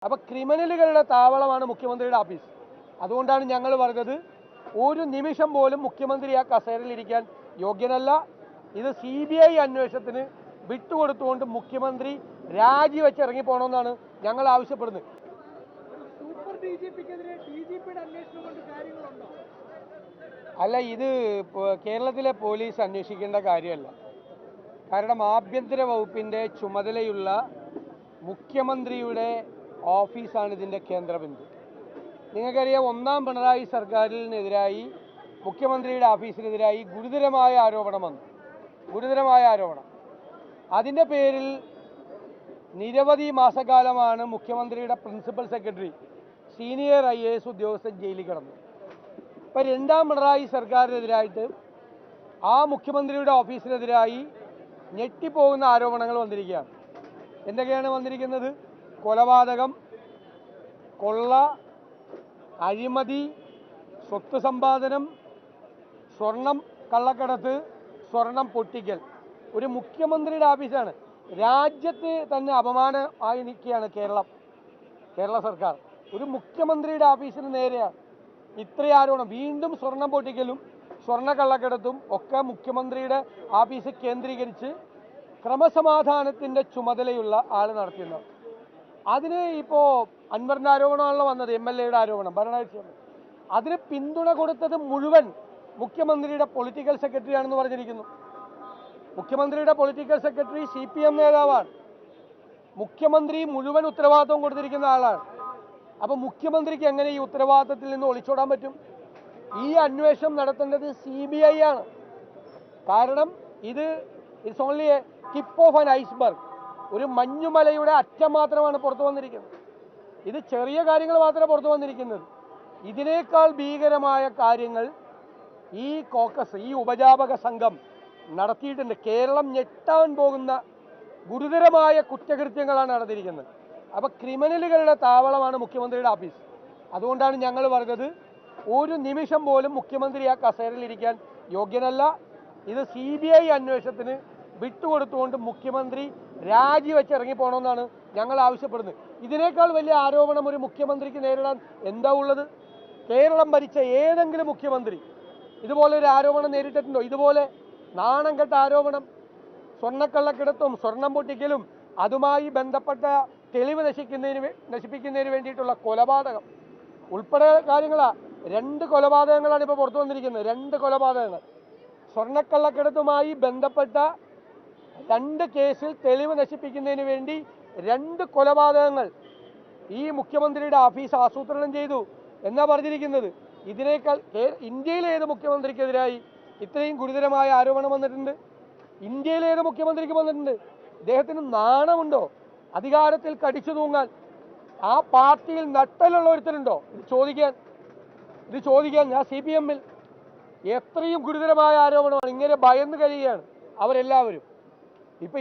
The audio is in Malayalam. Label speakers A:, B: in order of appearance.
A: അപ്പോൾ ക്രിമിനലുകളുടെ താവളമാണ് മുഖ്യമന്ത്രിയുടെ ഓഫീസ്. അതുകൊണ്ടാണ് ഞങ്ങൾ പറഞ്ഞത് ഒരു നിമിഷം പോലും മുഖ്യമന്ത്രി ആ കസേരയിൽ ഇരിക്കാൻ യോഗ്യനല്ല. ഇത് CBI അന്വേഷണത്തിന് വിട്ടുകൊടുത്തുകൊണ്ട് മുഖ്യമന്ത്രി രാജിവെച്ച് ഇറങ്ങിപ്പോണമെന്നാണ് ഞങ്ങൾ ആവശ്യപ്പെടുന്നത്. അല്ല, ഇത് കേരളത്തിലെ പോലീസ് അന്വേഷിക്കേണ്ട കാര്യമല്ല. കാരണം ആഭ്യന്തര വകുപ്പിൻ്റെ ചുമതലയുള്ള മുഖ്യമന്ത്രിയുടെ ഓഫീസാണ് ഇതിൻ്റെ കേന്ദ്രബിന്ദു. നിങ്ങൾക്കറിയാം, ഒന്നാം പിണറായി സർക്കാരിനെതിരായി മുഖ്യമന്ത്രിയുടെ ഓഫീസിനെതിരായി ഗുരുതരമായ ആരോപണം വന്നു. ഗുരുതരമായ ആരോപണം. അതിൻ്റെ പേരിൽ നിരവധി മാസക്കാലമാണ് മുഖ്യമന്ത്രിയുടെ പ്രിൻസിപ്പൽ സെക്രട്ടറി, സീനിയർ IAS ഉദ്യോഗസ്ഥൻ ജയിലിൽ കിടന്നു. ഇപ്പം രണ്ടാം പിണറായി സർക്കാരിനെതിരായിട്ട് ആ മുഖ്യമന്ത്രിയുടെ ഓഫീസിനെതിരായി ഞെട്ടിപ്പോകുന്ന ആരോപണങ്ങൾ വന്നിരിക്കുകയാണ്. എന്തൊക്കെയാണ് വന്നിരിക്കുന്നത്? കൊലപാതകം, കൊള്ള, അഴിമതി, സ്വത്ത് സമ്പാദനം, സ്വർണം കള്ളക്കടത്ത്, സ്വർണം പൊട്ടിക്കൽ. ഒരു മുഖ്യമന്ത്രിയുടെ ഓഫീസാണ്. രാജ്യത്ത് തന്നെ അപമാനമായി നിൽക്കുകയാണ് കേരള സർക്കാർ. ഒരു മുഖ്യമന്ത്രിയുടെ ഓഫീസിന് നേരെയാണ് ഇത്രയും ആരോപണം. വീണ്ടും സ്വർണം പൊട്ടിക്കലും സ്വർണ്ണ കള്ളക്കടത്തും ഒക്കെ മുഖ്യമന്ത്രിയുടെ ഓഫീസ് കേന്ദ്രീകരിച്ച് ക്രമസമാധാനത്തിൻ്റെ ചുമതലയുള്ള ആൾ നടത്തിയിരുന്നു. അതിന് ഇപ്പോൾ അൻവറിൻ്റെ ആരോപണമാണല്ലോ വന്നത്, MLA-യുടെ ആരോപണം, ഭരണകക്ഷി. അതിന് പിന്തുണ കൊടുത്തത് മുഴുവൻ മുഖ്യമന്ത്രിയുടെ പൊളിറ്റിക്കൽ സെക്രട്ടറിയാണെന്ന് പറഞ്ഞിരിക്കുന്നു. മുഖ്യമന്ത്രിയുടെ പൊളിറ്റിക്കൽ സെക്രട്ടറി CPM നേതാവാണ്. മുഖ്യമന്ത്രി മുഴുവൻ ഉത്തരവാദിത്വം കൊടുത്തിരിക്കുന്ന ആളാണ്. അപ്പോൾ മുഖ്യമന്ത്രിക്ക് എങ്ങനെ ഈ ഉത്തരവാദിത്തത്തിൽ നിന്ന് ഒളിച്ചോടാൻ പറ്റും? ഈ അന്വേഷണം നടത്തേണ്ടത് CBI ആണ്. കാരണം it's only A tip of an iceberg. ഒരു മഞ്ഞുമലയുടെ അറ്റം മാത്രമാണ് പുറത്തു വന്നിരിക്കുന്നത്. ഇത് ചെറിയ കാര്യങ്ങൾ മാത്രമേ പുറത്തു വന്നിരിക്കുന്നത്. ഇതിനേക്കാൾ ഭീകരമായ കാര്യങ്ങൾ ഈ കോക്കസ്, ഈ ഉപജാപക സംഘം നടത്തിയിട്ടുണ്ട്. കേരളം ഞെട്ടാൻ പോകുന്ന ഗുരുതരമായ കുറ്റകൃത്യങ്ങളാണ് നടന്നിരിക്കുന്നത്. അപ്പോൾ ക്രിമിനലുകളുടെ താവളമാണ് മുഖ്യമന്ത്രിയുടെ ഓഫീസ്. അതുകൊണ്ടാണ് ഞങ്ങൾ പറഞ്ഞത് ഒരു നിമിഷം പോലും മുഖ്യമന്ത്രി ആ കസേരയിൽ ഇരിക്കാൻ യോഗ്യനല്ല. ഇത് CBI അന്വേഷണത്തിന് വിട്ടുകൊടുത്തുകൊണ്ട് മുഖ്യമന്ത്രി രാജിവെച്ച് ഇറങ്ങിപ്പോണമെന്നാണ് ഞങ്ങൾ ആവശ്യപ്പെടുന്നത്. ഇതിനേക്കാൾ വലിയ ആരോപണം ഒരു മുഖ്യമന്ത്രിക്ക് നേരിടാൻ എന്താ ഉള്ളത്? കേരളം ഭരിച്ച ഏതെങ്കിലും മുഖ്യമന്ത്രി ഇതുപോലെ ഒരു ആരോപണം നേരിട്ടിട്ടുണ്ടോ? ഇതുപോലെ നാണം കെട്ട ആരോപണം, സ്വർണ്ണക്കള്ളക്കടത്തും സ്വർണം പൊട്ടിക്കലും അതുമായി ബന്ധപ്പെട്ട തെളിവ് നശിപ്പിക്കുന്നതിന് വേണ്ടിയിട്ടുള്ള കൊലപാതകം ഉൾപ്പെടെ കാര്യങ്ങളാണ്. 2 കൊലപാതകങ്ങളാണ് ഇപ്പോൾ പുറത്തു വന്നിരിക്കുന്നത്. 2 കൊലപാതകങ്ങൾ. സ്വർണ്ണക്കള്ളക്കടത്തുമായി ബന്ധപ്പെട്ട 2 കേസിൽ തെളിവ് നശിപ്പിക്കുന്നതിന് വേണ്ടി 2 കൊലപാതകങ്ങൾ ഈ മുഖ്യമന്ത്രിയുടെ ഓഫീസ് ആസൂത്രണം ചെയ്തു എന്നാ പറഞ്ഞിരിക്കുന്നത്. ഇതിനേക്കാൾ ഇന്ത്യയിലെ ഏത് മുഖ്യമന്ത്രിക്കെതിരായി ഇത്രയും ഗുരുതരമായ ആരോപണം വന്നിട്ടുണ്ട്? ഇന്ത്യയിലെ ഏത് മുഖ്യമന്ത്രിക്ക് വന്നിട്ടുണ്ട്? ഇദ്ദേഹത്തിന് നാണമുണ്ടോ അധികാരത്തിൽ കടിച്ചു തൂങ്ങാൻ? ആ പാർട്ടിയിൽ നട്ടലുള്ള ഒരുത്തരുണ്ടോ ഇത് ചോദിക്കാൻ? ഞാൻ CPM-ൽ എത്രയും ഗുരുതരമായ ആരോപണമാണ്. ഇങ്ങനെ ഭയന്ന് കഴിയുകയാണ് അവരെല്ലാവരും. ഇപ്പം